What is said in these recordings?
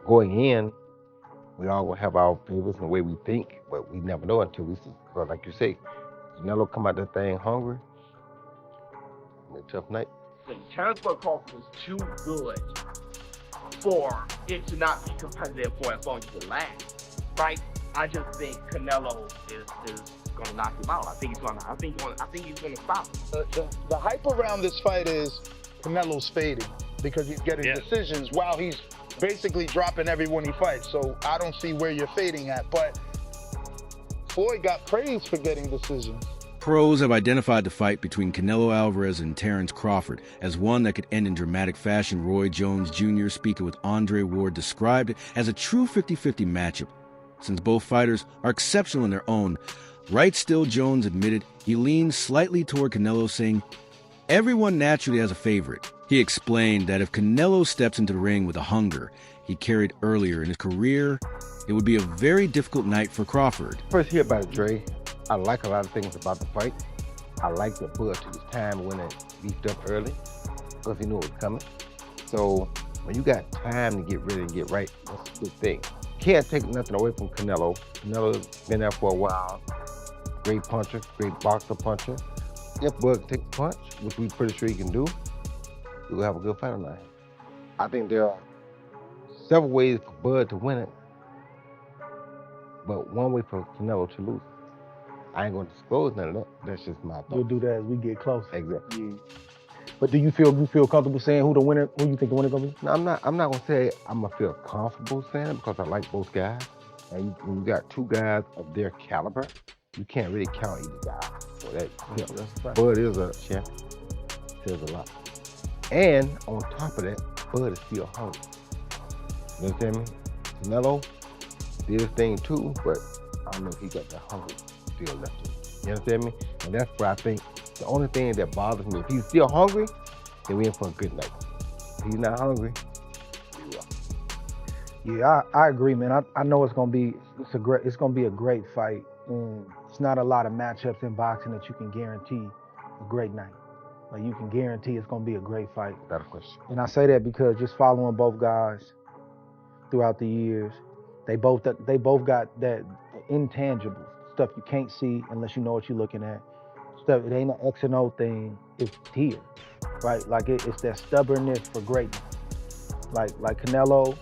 going in, we all gonna have our favorites and the way we think, but we never know until we see. But like you say, Canelo come out that thing hungry. A tough night. Terence Crawford is too good for it to not be competitive for as long as it lasts, right? I just think Canelo is gonna knock him out. I think he's gonna stop him. The hype around this fight is Canelo's fading because he's getting decisions while he's basically dropping everyone he fights. So I don't see where you're fading at, but Floyd got praised for getting decisions. Pros have identified the fight between Canelo Álvarez and Terence Crawford as one that could end in dramatic fashion. Roy Jones Jr., speaking with Andre Ward, described it as a true 50-50 matchup. Since both fighters are exceptional in their own, right, still Jones admitted he leans slightly toward Canelo, saying, "Everyone naturally has a favorite." He explained that if Canelo steps into the ring with a hunger he carried earlier in his career, it would be a very difficult night for Crawford. First hear about Dre, I like a lot of things about the fight. I like that Bud took his time when it beefed up early because he knew it was coming. So when you got time to get ready and get right, that's a good thing. Can't take nothing away from Canelo. Canelo's been there for a while. Great puncher, great boxer puncher. If Bud can take the punch, which we're pretty sure he can do, we'll have a good fight tonight. I think there are several ways for Bud to win it, but one way for Canelo to lose. I ain't gonna disclose none of that. That's just my thought. We'll do that as we get closer. Exactly. Yeah. But do you feel comfortable saying who you think the winner gonna be? No, I'm not gonna say I'm gonna feel comfortable saying it because I like both guys. And when you got two guys of their caliber, you can't really count either guy. So that, Bud is a champion. Says a lot. And on top of that, Bud is still hungry. You understand me? Canelo did his thing too, but I don't know if he got that hunger still left in him. You understand me? And that's where I think the only thing that bothers me, if he's still hungry, then we in for a good night. If he's not hungry, we rough. Yeah, I agree, man. I know it's gonna be a great fight. It's not a lot of matchups in boxing that you can guarantee a great night. Like you can guarantee it's gonna be a great fight. Without a question. And I say that because just following both guys throughout the years, they both got that intangible stuff you can't see unless you know what you're looking at. Stuff, it ain't an X and O thing, it's here, right? Like it's that stubbornness for greatness. Like Canelo,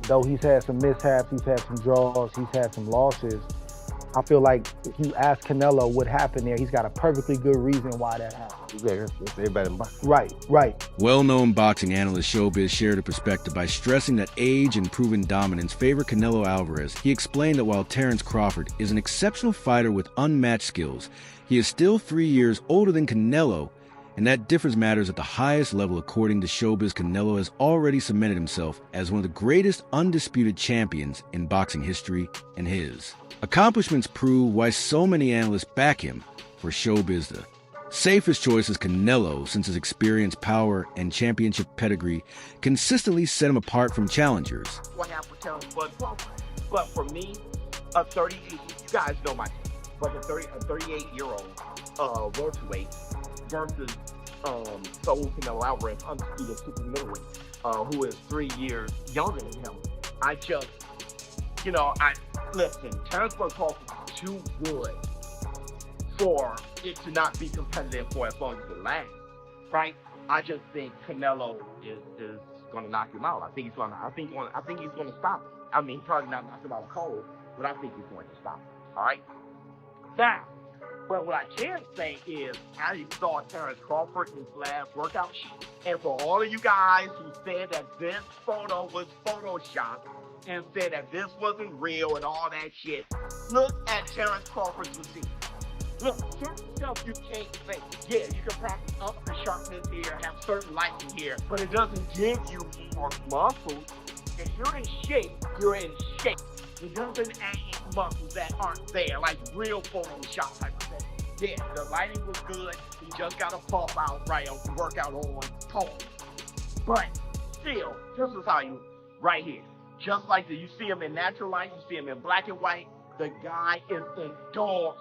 though he's had some mishaps, he's had some draws, he's had some losses, I feel like if you ask Canelo what happened there, he's got a perfectly good reason why that happened. Yeah, that's everybody in boxing. Right. Well-known boxing analyst Showbiz shared a perspective by stressing that age and proven dominance favor Canelo Álvarez. He explained that while Terence Crawford is an exceptional fighter with unmatched skills, he is still 3 years older than Canelo, and that difference matters at the highest level. According to Showbiz, Canelo has already cemented himself as one of the greatest undisputed champions in boxing history, and his accomplishments prove why so many analysts back him. For Showbiz, the safest choice is Canelo, since his experience, power, and championship pedigree consistently set him apart from challengers. What happened with Terence Crawford? But for me, a 38, you guys know my team, but a 38-year-old welterweight versus Saul Canelo Álvarez, undisputed super-middleweight, who is 3 years younger than him. Listen, Terence Crawford is too good for it to not be competitive for as long as it lasts, right? I just think Canelo is gonna knock him out. I think he's gonna stop him. I mean, probably not knock him out cold, but I think he's going to stop him. All right. Now, but what I can say is, I saw Terence Crawford in his last workout sheet, and for all of you guys who said that this photo was photoshopped and said that this wasn't real and all that shit, look at Terence Crawford's physique. Look, certain stuff you can't fake. Yeah, you can practice up the sharpness here, have certain lighting here, but it doesn't give you more muscles. If you're in shape, you're in shape. It doesn't add muscles that aren't there, like real Photoshop type of thing. Yeah, the lighting was good. He just got a pump out right on the workout on tone. But still, this is how you, right here. Just like you see him in natural light, you see him in black and white, the guy is endorsed.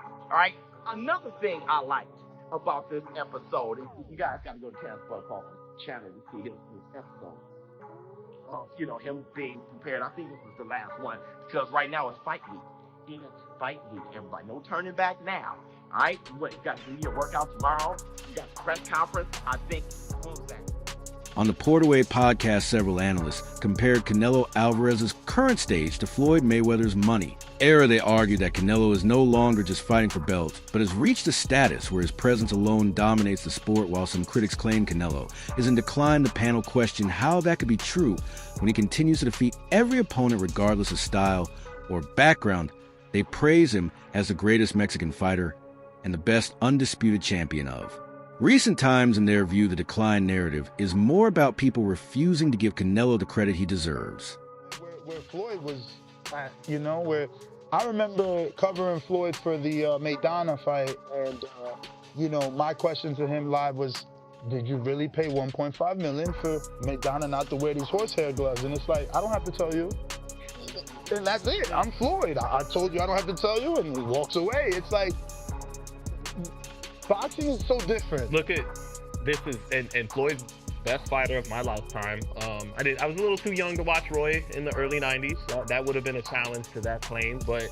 All right? Another thing I liked about this episode, and you guys got to go to Terence Crawford's channel to see his episode. him being prepared. I think this is the last one because right now it's fight week. It's fight week, everybody. No turning back now. All right, you got to do your workout tomorrow. You got the press conference. I think what was that? On the Portaway podcast, several analysts compared Canelo Álvarez's current stage to Floyd Mayweather's money era. They argued that Canelo is no longer just fighting for belts, but has reached a status where his presence alone dominates the sport, while some critics claim Canelo is in decline. The panel questioned how that could be true when he continues to defeat every opponent regardless of style or background. They praise him as the greatest Mexican fighter and the best undisputed champion of. Recent times, in their view, the decline narrative is more about people refusing to give Canelo the credit he deserves. Where Floyd was at, where I remember covering Floyd for the Maidana fight, and, my question to him live was, did you really pay $1.5 million for Maidana not to wear these horsehair gloves? And it's like, I don't have to tell you. And that's it. I'm Floyd. I told you I don't have to tell you, and he walks away. It's like, boxing is so different. Look at this and Floyd's best fighter of my lifetime. I was a little too young to watch Roy in the early 90s. That would have been a challenge to that claim, but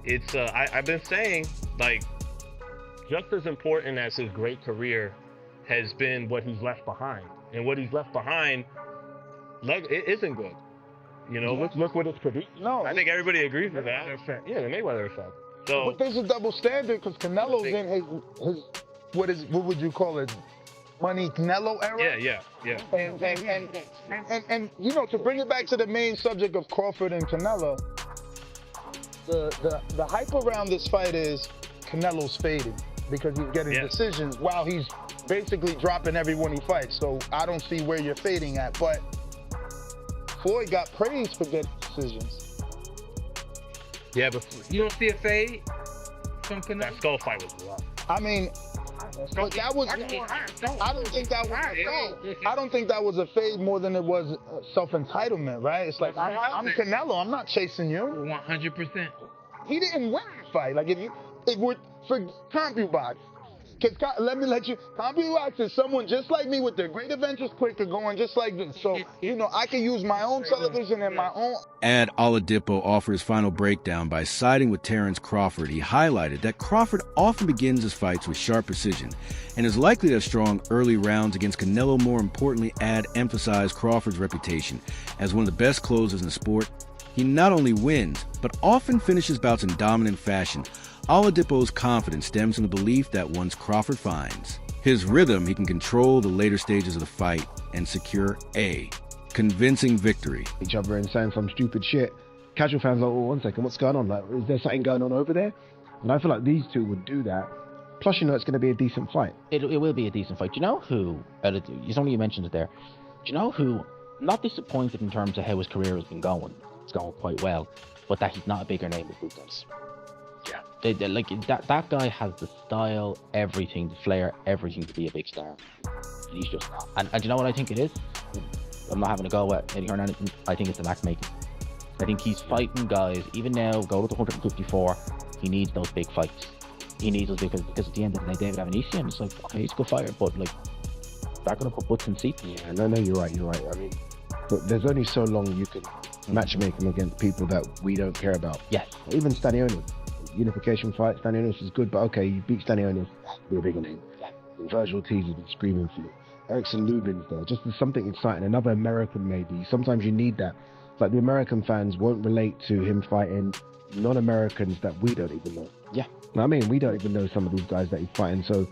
it's I've been saying, like, just as important as his great career has been what he's left behind, and what he's left behind, it isn't good. Look what it's produced. No, I think everybody agrees with that. Yeah, the Mayweather effect. So, but there's a double standard because Canelo's in his what would you call it? Money Canelo era? Yeah. And to bring it back to the main subject of Crawford and Canelo, the hype around this fight is Canelo's fading because he's getting decisions while he's basically dropping everyone he fights. So I don't see where you're fading at, but Floyd got praised for getting decisions. Yeah, but you don't see a fade from Canelo? That skull fight was rough. I mean, but that was. I don't think that was a fade. I don't think that was a fade more than it was self-entitlement, right? It's like I'm Canelo. I'm not chasing you. 100%. He didn't win the fight. Like it would for CompuBox. Let me let you. CompuBox is someone just like me with their great adventures clicker going just like this. So I can use my own television and my own. Ad Oladipo offers final breakdown by siding with Terence Crawford. He highlighted that Crawford often begins his fights with sharp precision and is likely to have strong early rounds against Canelo. More importantly, Ad emphasized Crawford's reputation as one of the best closers in the sport. He not only wins, but often finishes bouts in dominant fashion. Oladipo's confidence stems from the belief that once Crawford finds his rhythm, he can control the later stages of the fight and secure a convincing victory. Each other and saying some stupid shit. Casual fans are like, oh, 1 second, what's going on? Like, is there something going on over there? And I feel like these two would do that. Plus, it's going to be a decent fight. It will be a decent fight. Do you know who, you mentioned it there, do you know who, not disappointed in terms of how his career has been going, it's going quite well, but that he's not a bigger name with boot guns. Yeah. That guy has the style, everything, the flair, everything to be a big star. And he's just not. And you know what I think it is? I'm not having a go at Eddie Hearn or anything. I think it's the matchmaking. I think he's fighting guys, even now, go to the 154, he needs those big fights. He needs those big fights because at the end of the day, David Avanesian, it's like, okay, he's a good fighter, but they're going to put butts in seats. Yeah, no, you're right. I mean, but there's only so long you can matchmake him against people that we don't care about. Yes. Even Stanioni. Unification fight, Stanioni is good, but okay, you beat Stanioni, be a bigger name. Yeah. Virgil Tees has been screaming for you. Erickson Lubin's there, just something exciting. Another American maybe. Sometimes you need that. Like the American fans won't relate to him fighting non-Americans that we don't even know. Yeah. I mean, we don't even know some of these guys that he's fighting, so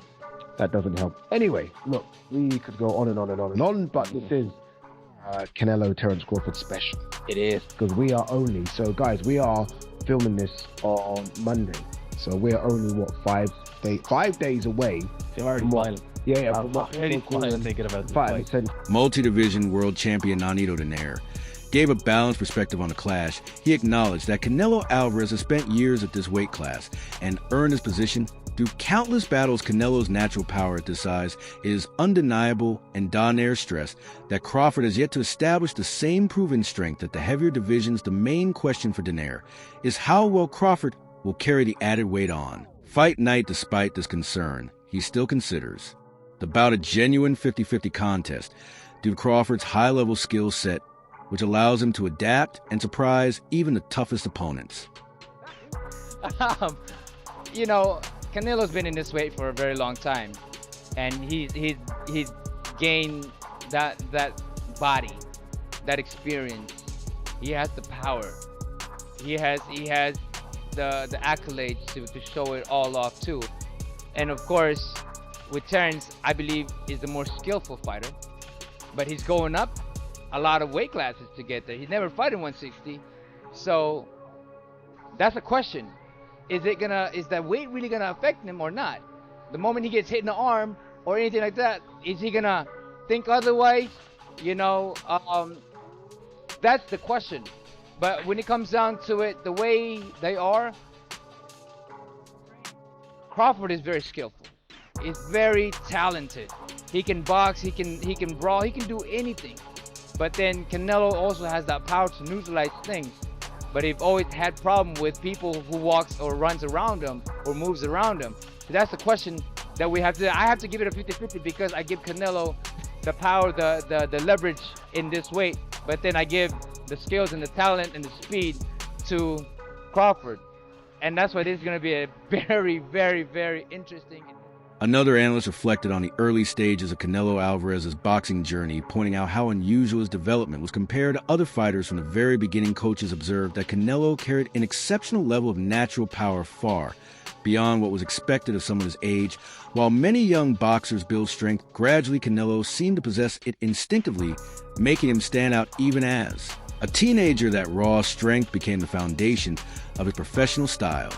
that doesn't help. Anyway, look, we could go on and on and on and on, but this is Canelo Terence Crawford special. It is. Because we are filming this on Monday. So we're only, 5 days away. You're already smiling. Yeah. Thinking about the fight. Multi-division world champion Nonito Donaire gave a balanced perspective on the clash. He acknowledged that Canelo Álvarez has spent years at this weight class and earned his position through countless battles. Canelo's natural power at this size is undeniable, and Donaire stressed that Crawford has yet to establish the same proven strength at the heavier divisions. The main question for Donaire is how well Crawford will carry the added weight on fight night. Despite this concern, he still considers the bout a genuine 50-50 contest due to Crawford's high-level skill set which allows him to adapt and surprise even the toughest opponents. You know, Canelo's been in this weight for a very long time, and he's gained that body, that experience. He has the power. He has the accolades to show it all off too. And of course, with Terence, I believe is the more skillful fighter, but he's going up a lot of weight classes to get there. He's never fought in 160, so that's a question. Is that weight really gonna affect him or not? The moment he gets hit in the arm or anything like that, is he gonna think otherwise? You know, that's the question. But when it comes down to it, the way they are, Crawford is very skillful. He's very talented. He can box, he can brawl, he can do anything. But then Canelo also has that power to neutralize things. But he's always had problem with people who walks or runs around him or moves around him. So that's the question that we have to. I have to give it a 50-50 because I give Canelo the power, the leverage in this weight. But then I give the skills and the talent and the speed to Crawford. And that's why this is going to be a very, very, very interesting. Another analyst reflected on the early stages of Canelo Álvarez's boxing journey, pointing out how unusual his development was compared to other fighters from the very beginning. Coaches observed that Canelo carried an exceptional level of natural power far beyond what was expected of someone his age. While many young boxers build strength, gradually Canelo seemed to possess it instinctively, making him stand out even as a teenager. That raw strength became the foundation of his professional style,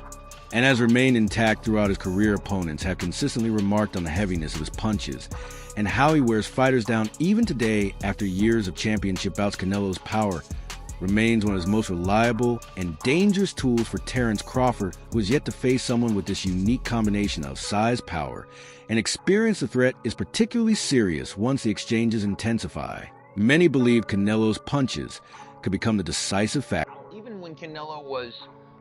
and has remained intact throughout his career. Opponents have consistently remarked on the heaviness of his punches and how he wears fighters down even today. After years of championship bouts, Canelo's power remains one of his most reliable and dangerous tools for Terence Crawford, who is yet to face someone with this unique combination of size, power, and experience. The threat is particularly serious once the exchanges intensify. Many believe Canelo's punches could become the decisive factor. Even when Canelo was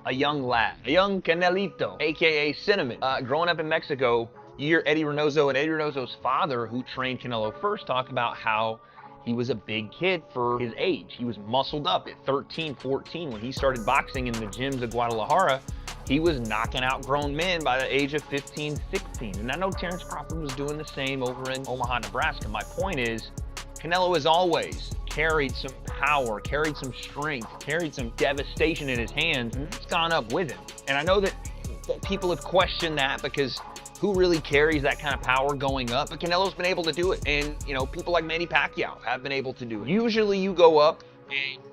a young lad, a young Canelito, aka Cinnamon. Growing up in Mexico, you hear Eddie Reynoso and Eddie Reynoso's father, who trained Canelo first, talk about how he was a big kid for his age. He was muscled up at 13, 14. When he started boxing in the gyms of Guadalajara, he was knocking out grown men by the age of 15, 16. And I know Terence Crawford was doing the same over in Omaha, Nebraska. My point is, Canelo has always carried some power, carried some strength, carried some devastation in his hands, and it's gone up with him. And I know that people have questioned that because who really carries that kind of power going up? But Canelo's been able to do it. And, you know, people like Manny Pacquiao have been able to do it. Usually you go up, and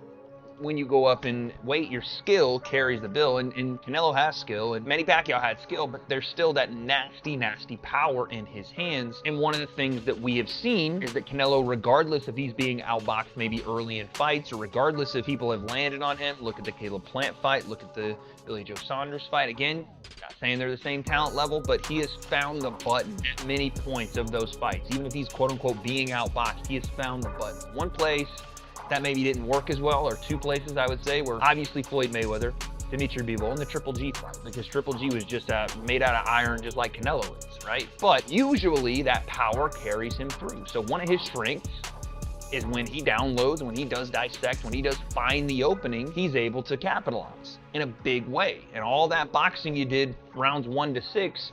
when you go up in weight, your skill carries the bill. And Canelo has skill, and Manny Pacquiao had skill, but there's still that nasty, nasty power in his hands. And one of the things that we have seen is that Canelo, regardless if he's being outboxed maybe early in fights, or regardless if people have landed on him, look at the Caleb Plant fight, look at the Billy Joe Saunders fight. Again, not saying they're the same talent level, but he has found the button at many points of those fights. Even if he's quote-unquote being outboxed, he has found the button. One place that maybe didn't work as well, or two places I would say, were obviously Floyd Mayweather, Dimitri Bivol, and the Triple G fight, because Triple G was just made out of iron just like Canelo is, right? But usually that power carries him through. So one of his strengths is when he downloads, when he does dissect, when he does find the opening, he's able to capitalize in a big way. And all that boxing you did rounds 1 to 6,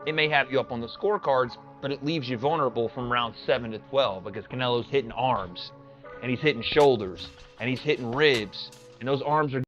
it may have you up on the scorecards, but it leaves you vulnerable from round 7 to 12, because Canelo's hitting arms, and he's hitting shoulders, and he's hitting ribs, and those arms are